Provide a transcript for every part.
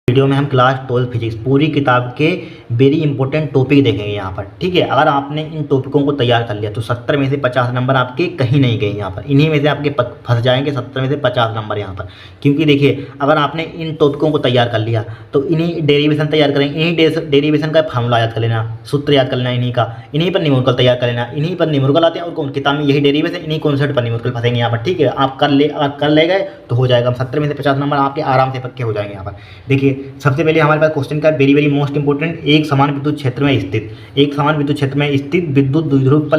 Video में हम class 12 physics पूरी किताब के वेरी इंपॉर्टेंट टॉपिक देखेंगे यहाँ पर। ठीक है, अगर आपने इन टॉपिकों को तैयार कर लिया तो 70 में से 50 नंबर आपके कहीं नहीं गए यहाँ पर, इन्हीं में से आपके फंस जाएंगे 70 में से 50 नंबर यहाँ पर। क्योंकि देखिए, अगर आपने इन टॉपिकों को तैयार कर लिया तो इन्हीं डेरिवेशन तैयार करेंगे, इन्हीं डेरिवेशन का फार्मूला याद कर लेना, सूत्र याद कर लेना इन्हीं का, इन्हीं पर न्यूमेरिकल तैयार कर लेना, इन्हीं पर न्यूमेरिकल आते हैं और किताब में यही डेरिवेशन, इन्हीं कॉन्सेप्ट पर न्यूमेरिकल फंसेंगे यहाँ पर। ठीक है, आप कर ले गए तो हो जाएगा, 70 में से 50 नंबर आपके आराम से पक्के हो जाएंगे यहाँ पर। देखिए, सबसे पहले हमारे पास क्वेश्चन का वेरी मोस्ट इंपोर्टेंट, एक समान विद्युत क्षेत्र में स्थित विद्युत द्विध्रुव पर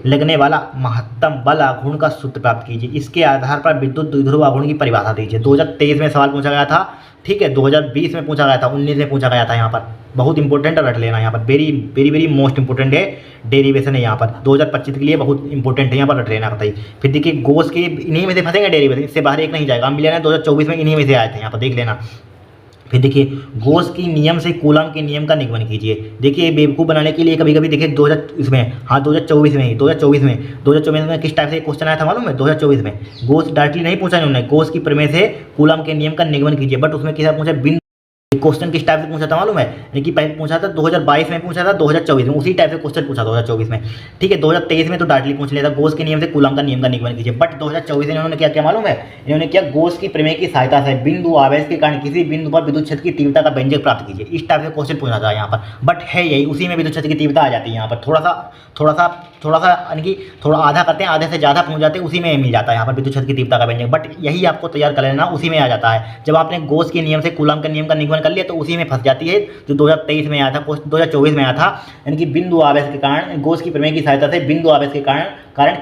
लगने वाला महत्तम बल आघूर्ण का सूत्र प्राप्त कीजिए। इसके आधार पर विद्युत द्विध्रुव आघूर्ण की परिभाषा दीजिए। 2023 में सवाल पूछा गया था। ठीक है, 2020 में पूछा गया था, 19 में पूछा गया था। यहाँ पर बहुत इंपॉर्टेंट रट लेना, यहाँ पर वेरी मोस्ट इंपॉर्टेंट है, डेरिवेशन है यहाँ पर 2025 के लिए बहुत इंपॉर्टेंट है, यहाँ पर रट लेना बताइए। फिर देखिए, गोस के इन्हीं में से फंसेंगे डेरिवेशन, इससे बाहर एक नहीं जाएगा। हम मिले ना 2024 में इन्हीं में से आए थे, यहाँ पर देख लेना। फिर देखिए, गोस की नियम से कूलम के नियम का निगमन कीजिए। देखिए, बेवकूफ़ बनाने के लिए कभी कभी देखिए 2024 में किस टाइप से क्वेश्चन आया था मालूम है? 2024 में गोस डायरेक्टली नहीं पूछा इन्होंने, गोस की प्रमेय से कूलम के नियम का निगमन कीजिए, बट उसमें किसा पूछा, बिंदु क्वेश्चन किस टाइप से पूछा था मालूम है? यानी कि पहले पूछा था 2022 में, पूछा था 2024 में, उसी टाइप से क्वेश्चन पूछा 2024 में। ठीक है, 2023 में तो डायरेक्टली पूछ लिया था, गोस के नियम से कूलम का नियम का निगमन कीजिए, बट 2024 में इन्होंने क्या किया मालूम है? इन्होंने क्या, गोस की प्रमेय की सहायता से बिंदु आवेश के कारण किसी बिंदु पर विद्युत क्षेत्र की तीव्रता का व्यंजक प्राप्त कीजिए। इस टाइप से क्वेश्चन पूछा था यहाँ पर, बट है यही, उसी में विद्युत क्षेत्र की तीव्रता आ जाती है यहाँ पर। थोड़ा सा यानी कि थोड़ा आधा करते हैं, आधे से ज़्यादा पहुँच जाते हैं, उसी में मिल जाता है यहाँ पर विद्युत क्षेत्र की तीव्रता का व्यंजक, बट यही आपको तैयार कर लेना, उसी में आ जाता है। जब आपने गोस के नियम से कूलम के नियम का निगमन कर लिया तो उसी में फंस जाती है, जो 2023 में आया था, 2024 में आया था। यानी कि बिंदु आवेश के कारण, गोस की प्रमेय की सहायता से बिंदु आवेश के कारण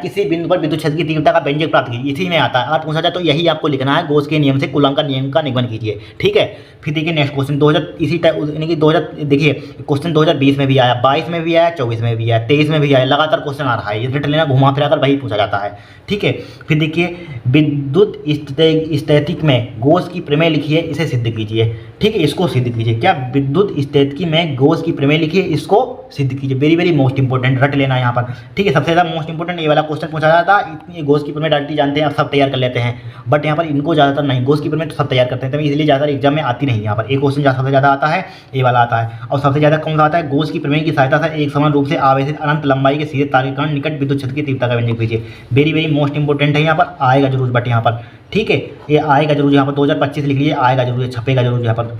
किसी बिंदु पर विद्युत क्षेत्र की तीव्रता का व्यंजक प्राप्त कीजिए, इसी में आता है। अगर पूछा जाए तो यही आपको लिखना है, गोस के नियम से कूलम का नियम का निगमन कीजिए। ठीक है, फिर देखिए नेक्स्ट क्वेश्चन 2000 इसी टाइप, यानी कि 2000 देखिए क्वेश्चन 2020 में भी आया, 22 में भी आया, 24 में भी आया, 23 में भी आया, लगातार क्वेश्चन आ रहा है, ये रट लेना, घुमा फिरा कर वही पूछा जाता है। ठीक है, फिर देखिए, विद्युत स्थितिक में गोस की प्रमेय लिखिए, इसे सिद्ध कीजिए। ठीक है, इसको सिद्ध कीजिए। क्या, विद्युत स्थितिकी में गोस की प्रमेय लिखिए, इसको सिद्ध कीजिए। वेरी मोस्ट इंपॉर्टेंट, रट लेना यहाँ पर। ठीक है, सबसे ज़्यादा मोस्ट इंपॉर्टेंट ये वाला क्वेश्चन पूछा जाता है। इतनी गोस की प्रमेय डायरेक्टली जानते हैं, आप सब तैयार कर लेते हैं, बट यहाँ पर इनको ज़्यादातर नहीं, गोस की प्रमेय तो सब तैयार करते हैं, तभी इसलिए ज़्यादा एग्जाम में आती नहीं। यहाँ पर एक क्वेश्चन सबसे ज़्यादा आता है, ये वाला आता है, और सबसे ज़्यादा कौन सा आता है? गोस की प्रमेय की सहायता से एक समान रूप से आवेशित अनंत लंबाई के सीधे तार के कारण निकट विद्युत क्षेत्र की तीव्रता का व्यंजक कीजिए। वेरी मोस्ट इंपॉर्टेंट है, यहाँ पर आएगा जरूर, बट यहाँ पर ठीक है, ये आएगा जरूर, यहाँ पर 2025 लिख लीजिए, आएगा जरूर, छपेगा जरूर यहाँ पर।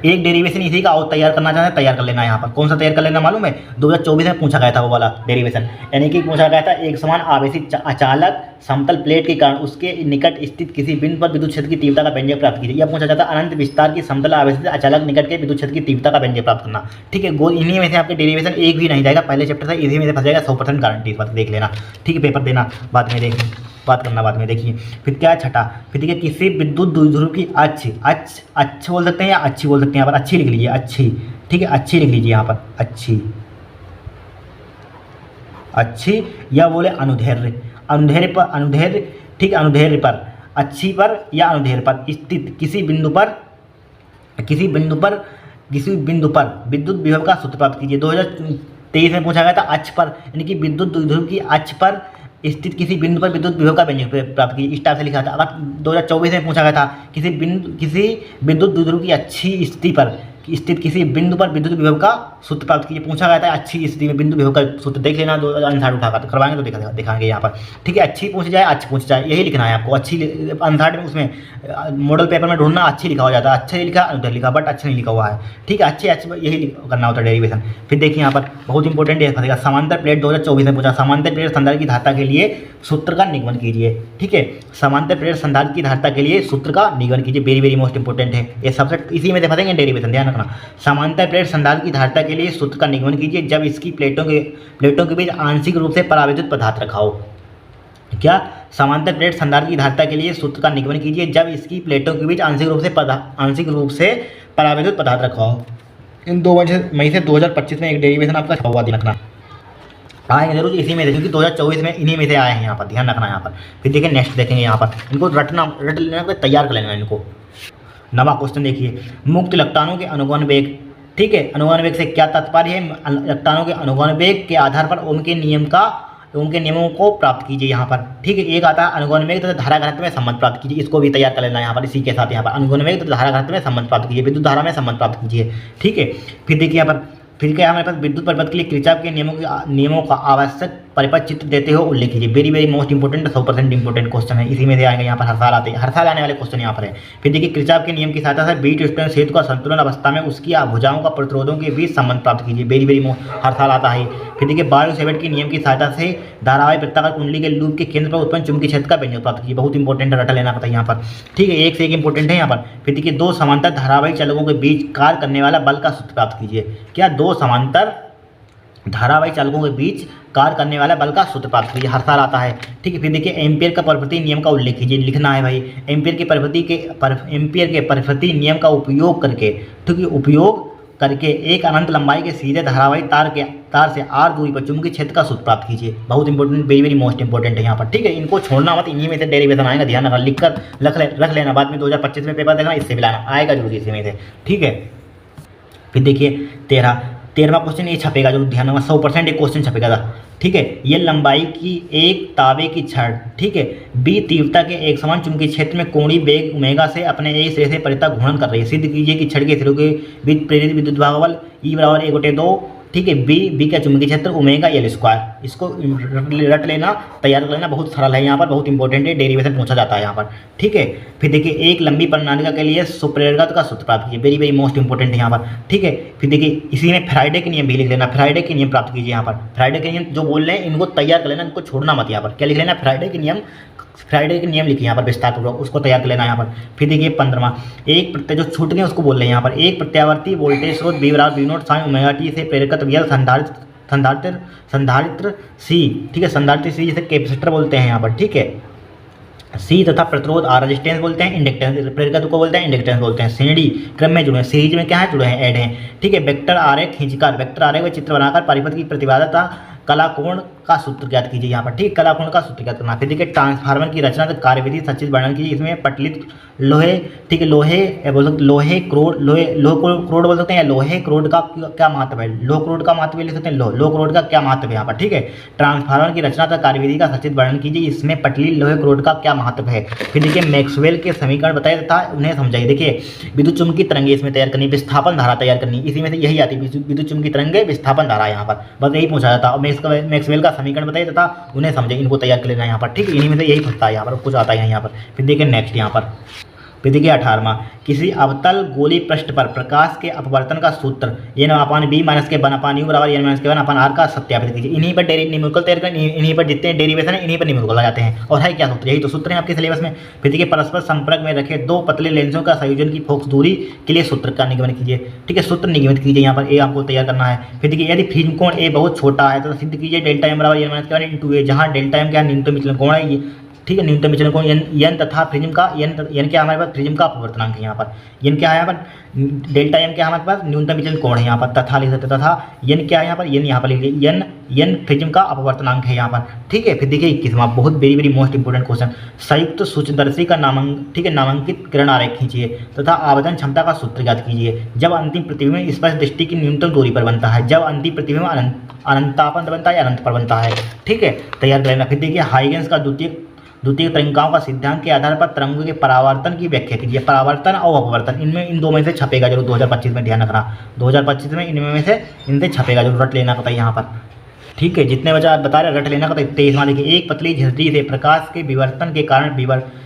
एक डेरिवेशन इसी का और तैयार करना चाहते हैं, तैयार कर लेना। यहाँ पर कौन सा तैयार कर लेना मालूम है? 2024 में पूछा गया था वो वाला डेरिवेशन, यानी कि पूछा गया था, एक समान आवेशित अचालक समतल प्लेट के कारण उसके निकट स्थित किसी बिंदु पर विद्युत क्षेत्र की तीव्रता का व्यंजक प्राप्त कीजिए। यह पूछा जाता है अनंत विस्तार की समतल आवेशित अचालक निकट के विद्युत क्षेत्र की तीव्रता का व्यंजक प्राप्त करना। ठीक है, इन्हीं में से आपके डेरिवेशन एक भी नहीं जाएगा, पहले चैप्टर से इसी में से फंस जाएगा, 100% गारंटी, इस बात देख लेना। ठीक है, पेपर देना बाद में, बात करना बाद में। देखिए, फिर क्या है छठा, फिर देखिए, किसी विद्युत द्विध्रुव की अच्छी बोल सकते हैं या अच्छी बोल सकते हैं, यहाँ पर अच्छी लिख लीजिए, अच्छी। ठीक है, अच्छी लिख लीजिए यहाँ पर, अच्छी या बोले अनुदैर्ध्य पर, ठीक, अनुदैर्ध्य पर, अच्छी पर या अनुदैर्ध्य पर स्थित किसी बिंदु पर विद्युत विभव का सूत्र प्राप्त कीजिए। 2023 में पूछा गया था अक्ष पर, यानी कि विद्युत द्विध्रुव की अक्ष पर स्थित किसी बिंदु पर विद्युत विभव का व्यंजक प्राप्त कीजिए, इस टाइप से लिखा था। अगर 2024 में पूछा गया था किसी विद्युत द्विध्रुव की अच्छी स्थिति पर स्थित किसी बिंदु पर विद्युत विभव का सूत्र प्राप्त कीजिए, पूछा गया था अच्छी स्थिति में विद्युत विभव का सूत्र, देख लेना, आंसर उठाकर करवाएंगे तो दिखाएंगे यहाँ पर। ठीक है, अच्छी पूछ जाए, अच्छी पूछ जाए, यही लिखना है आपको। अच्छी आंसर में, उसमें मॉडल पेपर में ढूंढना, अच्छी लिखा हो जाता है, अच्छे लिखा उधर लिखा, बट अच्छा नहीं लिखा हुआ है। ठीक है, अच्छे यही करना होता है डेरिवेशन। फिर देखिए यहाँ पर बहुत इंपॉर्टेंट है, फंसेगा समांतर प्लेट, 2024 में पूछा, समांतर प्लेट संधारित्र की धारिता के लिए सूत्र का निगमन कीजिए। ठीक है, समांतर प्लेट संधारित्र की धारिता के लिए सूत्र का निगमन कीजिए, वेरी मोस्ट इंपॉर्टेंट है, ये सबसे इसी में से फंसेंगे डेरिवेशन, ध्यान रखना। समांतर प्लेट संधारित्र की धारिता के लिए सूत्र का निगमन कीजिए जब इसकी प्लेटों के बीच आंशिक रूप से परावैद्युत पदार्थ रखा हो। क्या, समांतर प्लेट संधारित्र की धारिता के लिए सूत्र का निगमन कीजिए जब इसकी प्लेटों के बीच आंशिक रूप से परावैद्युत पदार्थ रखा हो। इन 2 मई से 2025 में एक डेरिवेशन आपका छपा हुआ रखना, आएंगे जरूर इसी में, क्योंकि 2024 में इन्हीं में से आए हैं, यहाँ पर ध्यान रखना। यहाँ पर फिर देखिए नेक्स्ट देखेंगे, यहाँ पर इनको रट लेना, तैयार कर लेना इनको। नवा क्वेश्चन देखिए, मुक्त इलेक्ट्रॉनों के अनुगमन वेग। ठीक है, अनुगमन वेग से क्या तात्पर्य है? इलेक्ट्रॉनों के अनुगमन वेग के आधार पर ओम के नियम का तो उनके नियमों को प्राप्त कीजिए यहाँ पर। ठीक है, एक आता है अनुगमन तथा धारा घनत्व में संबंध प्राप्त कीजिए, इसको भी तैयार कर लेना यहाँ पर। इसी के साथ यहाँ पर अनुगमन तथा धारा घनत्व में संबंध प्राप्त कीजिए, विद्युत धारा में संबंध प्राप्त कीजिए। ठीक है, फिर देखिए यहाँ पर, फिर क्या हमारे पास विद्युत परिपथ के लिए किरचॉफ के नियमों का आवश्यक परिपथ चित्र देते हुए उल्लेख कीजिए। Very very most important, 100% important question है, इसी में से आएगा यहाँ पर, हर साल आते हैं, हर साल आने वाले क्वेश्चन यहाँ पर है। फिर देखिए किरचॉफ के नियम की सहायता से बीट स्टोन सेतु का संतुलन अवस्था में उसकी भुजाओं का प्रतिरोधों के बीच संबंध प्राप्त कीजिए। वेरी वेरी मोस्ट, हर साल आता है। फिर देखिए बायो सेवेट के नियम की सहायता से धारावाहिक वृत्ताकार कुंडली के लूप के केंद्र पर उत्पन्न चुंबकीय क्षेत्र का व्यंजक प्राप्त कीजिए। बहुत इंपॉर्टेंट रटा लेना पड़ता है यहाँ पर। ठीक है, एक से एक इंपॉर्टेंट है यहाँ पर। फिर देखिए दो समांतर धारावाहिक चालकों के बीच कार्य करने वाला बल का सूत्र प्राप्त कीजिए। क्या? दो समांतर धारावाहिक चालकों के बीच कार्य करने वाला बल का सूत्र प्राप्त कीजिए, हर साल आता है। ठीक है, फिर देखिए एम्पियर का परिपथी नियम का उल्लेख कीजिए, लिखना है भाई। एम्पियर के परिपथी नियम का उपयोग करके, ठीक है, उपयोग करके एक अनंत लंबाई के सीधे धारावाहिक तार से r दूरी पर चुंबकीय क्षेत्र का सूत्र प्राप्त कीजिए। बहुत important, very very most important है यहाँ पर। ठीक है, इनको छोड़ना मत, इन्हीं में से डेरिवेशन आएगा, ध्यान रखना, लिख कर रख लेना, बाद में 2025 में पेपर देखना, इससे भी लाना आएगा जरूरी, इसी में से। ठीक है, फिर देखिए 13वां क्वेश्चन ये छपेगा जरूर, ध्यान रखना, 100% एक क्वेश्चन छपेगा था। ठीक है, ये लंबाई की एक ताबे की छड़, ठीक है, बी तीव्रता के एक समान चुंबकीय क्षेत्र में कोणीय वेग ओमेगा से अपने एक सिरे से परिता घूर्णन कर रही है। सिद्ध कीजिए कि छड़ के सिरों के बीच प्रेरित विद्युत भागबल E बराबर 1/2। ठीक है, बी का चुंबकीय क्षेत्र ओमेगा L स्क्वायर, इसको रट लेना, तैयार कर लेना, बहुत सरल है यहाँ पर, बहुत इंपॉर्टेंट है, डेरिवेशन पूछा जाता है यहाँ पर। ठीक है, फिर देखिए एक लंबी प्रणालिका के लिए सुप्रेरगत का सूत्र प्राप्त कीजिए। वेरी वेरी मोस्ट इंपॉर्टेंट है यहाँ पर। ठीक है, फिर देखिए इसी में फ्राइडे के नियम भी लिख लेना, फ्राइडे के नियम प्राप्त कीजिए यहाँ पर। फ्राइडे के नियम जो बोल रहे हैं इनको तैयार कर लेना, इनको छोड़ना मत यहाँ पर। क्या लिख लेना? फ्राइडे के नियम लिखिए यहाँ पर विस्तारपूर्वक, उसको तैयार कर लेना यहाँ पर। फिर देखिए 15वां, एक प्रत्यय जो छूट गए उसको बोल रहे हैं यहाँ पर। एक प्रत्यावर्ती वोल्टेज स्रोत V बराबर V0 sin ओमेगा t से प्रेरकत्व L संधारित्र C, ठीक है, संधारित्र C जिसे कैपेसिटर बोलते हैं यहाँ पर। ठीक है, C तथा प्रतिरोध R रेजिस्टेंस बोलते हैं, इंडक्टेंस प्रेरकत्व को बोलते हैं, इंडक्टेंस बोलते हैं। श्रेणी क्रम में जुड़े हैं, सीरीज में क्या है? जुड़े हैं, ऐड हैं। ठीक है, वेक्टर आरेख खींचकर, वेक्टर आरेख में चित्र बनाकर परिपथ की प्रतिबाधा कलाकोण का सूत्र ज्ञात कीजिए यहाँ पर। ठीक, कलाकोण का सूत्र ज्ञात करना। फिर देखिए ट्रांसफार्मर की रचना कार्यविधि संक्षिप्त वर्णन कीजिए। इसमें पटलित लोहे, ठीक है, लोहे क्रोड बोल सकते हैं, या लोहे क्रोड का क्या महत्व है, लो क्रोड का महत्व लिख सकते हैं, लो क्रोड का क्या महत्व है यहाँ पर। ठीक है, ट्रांसफार्मर की रचना तथा कार्यविधि का संक्षिप्त वर्णन कीजिए। इसमें पटली लोहे क्रोड का क्या महत्व है। फिर देखिए मैक्सवेल के समीकरण बताए तथा उन्हें समझाइए। देखिए विद्युत चुम्बकीय तरंगे इसमें तैयार करनी, विस्थापन धारा तैयार करनी, इसी में से यही आती है, विद्युत चुम्बकीय तरंगे, विस्थापन धारा यहाँ पर, बस यही पूछा जाता है। और मैक्सवेल का समीकरण बताइए तथा उन्हें समझे, इनको तैयार कर लेना यहाँ पर। ठीक है, इन्हीं में से यही फंसता है यहाँ पर, कुछ आता है यहाँ पर। फिर देखिए नेक्स्ट यहाँ पर, फिर देखिए 18वां, किसी अवतल गोली पृष्ठ पर प्रकाश के अपवर्तन का सूत्र n/b माइनस के 1/u बराबर n माइनस के 1/r का सत्यापित कीजिए। इन्हीं पर न्यूमेरिकल तैयार कर, इन्हीं पर जितने डेरिवेशन है इन्हीं पर न्यूमेरिकल आ जाते हैं। और है क्या सूत्र? यही तो सूत्र है आपके सिलेबस में। फिर देखिए परस्पर संपर्क में रखे दो पतले लेंसों का संयोजन की फोकस दूरी के लिए सूत्र का निगमन कीजिए। ठीक है, सूत्र निगमित कीजिए यहाँ पर, ए आपको तैयार करना है। फिर देखिए यदि फ्रिंज कोण ए बहुत छोटा है तो सिद्ध कीजिए डेल्टा m बराबर n माइनस के 1/a, जहाँ डेल्टा m क्या न्यूनतम विचलन कोण है। ठीक है, न्यूनतम विचलन कोण n तथा प्रिज्म का n क्या हमारे पास? प्रिज्म का अपवर्तनांक है यहाँ पर। n क्या है यहाँ पर? डेल्टा m क्या हमारे पास? न्यूनतम विचलन कोण है यहाँ पर, तथा लिख सकते, तथा n क्या है यहाँ पर? n यहाँ पर लिख लीजिए, n प्रिज्म का अपवर्तनांक है यहाँ पर। ठीक है, फिर देखिए 21वां, बहुत very very most important question, संयुक्त सूक्ष्मदर्शी का नामांकित किरण आरेख खींचिए तथा आवेदन क्षमता का सूत्र ज्ञात कीजिए। जब अंतिम प्रतिबिंब स्पष्ट दृष्टि की न्यूनतम दूरी पर बनता है, जब अंतिम प्रतिबिंब अनंतापन बनता है या अनंत पर बनता है। ठीक है, तैयार कर लेना। फिर देखिए हाइगेंस का द्वितीय तरंगिकाओं का सिद्धांत के आधार पर तरंगों के परावर्तन की व्याख्या कीजिए। परावर्तन और अपवर्तन, इन दो में से छपेगा जरूर 2025 में, ध्यान रखना 2025 में इनसे छपेगा जरूर, रट लेना पता है यहाँ पर। ठीक है, जितने बच्चा बता रहे रट लेना का। 23वां देखिए, एक पतली झिल्ली से प्रकाश के विवर्तन के कारण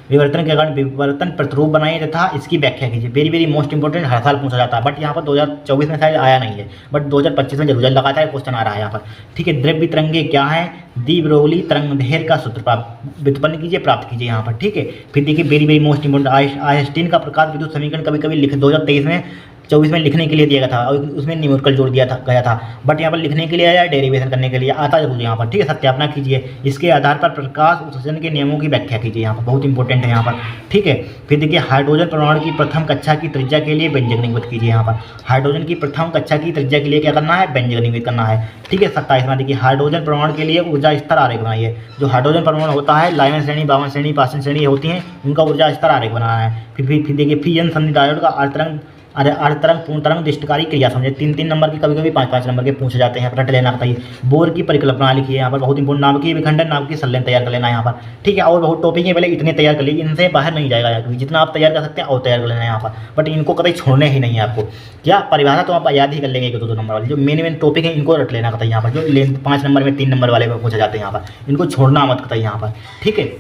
विवर्तन प्रतिरूप बनाइए तथा इसकी व्याख्या कीजिए। वेरी वेरी मोस्ट इंपोर्टेंट, हर साल पूछा जाता है, बट यहाँ पर 2024 में शायद आया नहीं है, बट 2025 में जरूर लगातार क्वेश्चन आ रहा है यहाँ पर। ठीक है, द्रव्य तरंगे क्या है? द्विब्रोली तरंगदैर्घ्य का सूत्र व्युत्पन्न कीजिए, प्राप्त कीजिए यहाँ पर। ठीक है, फिर देखिए very very most important, Einstein का प्रकाश विद्युत समीकरण कभी कभी 2023 में 24 में लिखने के लिए दिया गया था और उसमें न्यूमेरिकल जोड़ दिया गया था, बट यहाँ पर लिखने के लिए आया, डेरिवेशन करने के लिए आता जरूर यहाँ पर। ठीक है, सत्यापना कीजिए। इसके आधार पर प्रकाश उत्सर्जन के नियमों की व्याख्या कीजिए, यहाँ पर बहुत इंपॉर्टेंट है यहाँ पर। ठीक है, फिर देखिए हाइड्रोजन परमाणु की प्रथम कक्षा की त्रिज्या के लिए व्यंजक निगमित कीजिए यहाँ पर। हाइड्रोजन की प्रथम कक्षा की त्रिज्या के लिए क्या करना है? व्यंजक निगमित करना है। ठीक है, 27वां देखिए, हाइड्रोजन परमाणु के लिए ऊर्जा स्तर आरेख बनाइए। जो हाइड्रोजन परमाणु होता है, लाइवन श्रेणी, बावन श्रेणी, पाचन श्रेणी होती हैं, उनका ऊर्जा स्तर आरेख बनाना है। फिर देखिए फिजन संधि डायोड का अर्धतरंग अरे अर्धतरंग पूर्णतरंग दृष्टिकारी क्रिया समझे, 3-3 नंबर के, कभी कभी 5-5 नंबर के पूछे जाते हैं, रट लेना बताइए। बोर की परिकल्पना लिखिए यहाँ पर, बहुत इंपॉर्टेंट। नाभिकीय विखंडन, नाभिकीय संलयन तैयार कर लेना यहाँ पर, ठीक है। और बहुत टॉपिक है, पहले इतने तैयार कर लीजिए, इनसे बाहर नहीं जाएगा यार, जितना आप तैयार कर सकते हैं और तैयार कर लेना है यहाँ पर, बट इनको कभी छोड़ने ही नहीं है आपको। क्या परिभाषा तो आप याद ही कर लेंगे 1-2 नंबर वाली, जो मेन टॉपिक है इनको रट लेना कतई यहाँ पर, जो 5 नंबर में 3 नंबर वाले में पूछे जाते हैं यहाँ पर, इनको छोड़ना मत कतई यहाँ पर, ठीक है।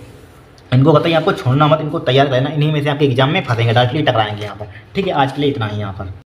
इनको बताइए, आपको छोड़ना मत, इनको तैयार करना, इन्हीं में से आपके एग्जाम में फंसेंगे, डायरेक्टली टकराएंगे यहाँ पर, ठीक है। आज के लिए इतना ही यहाँ पर।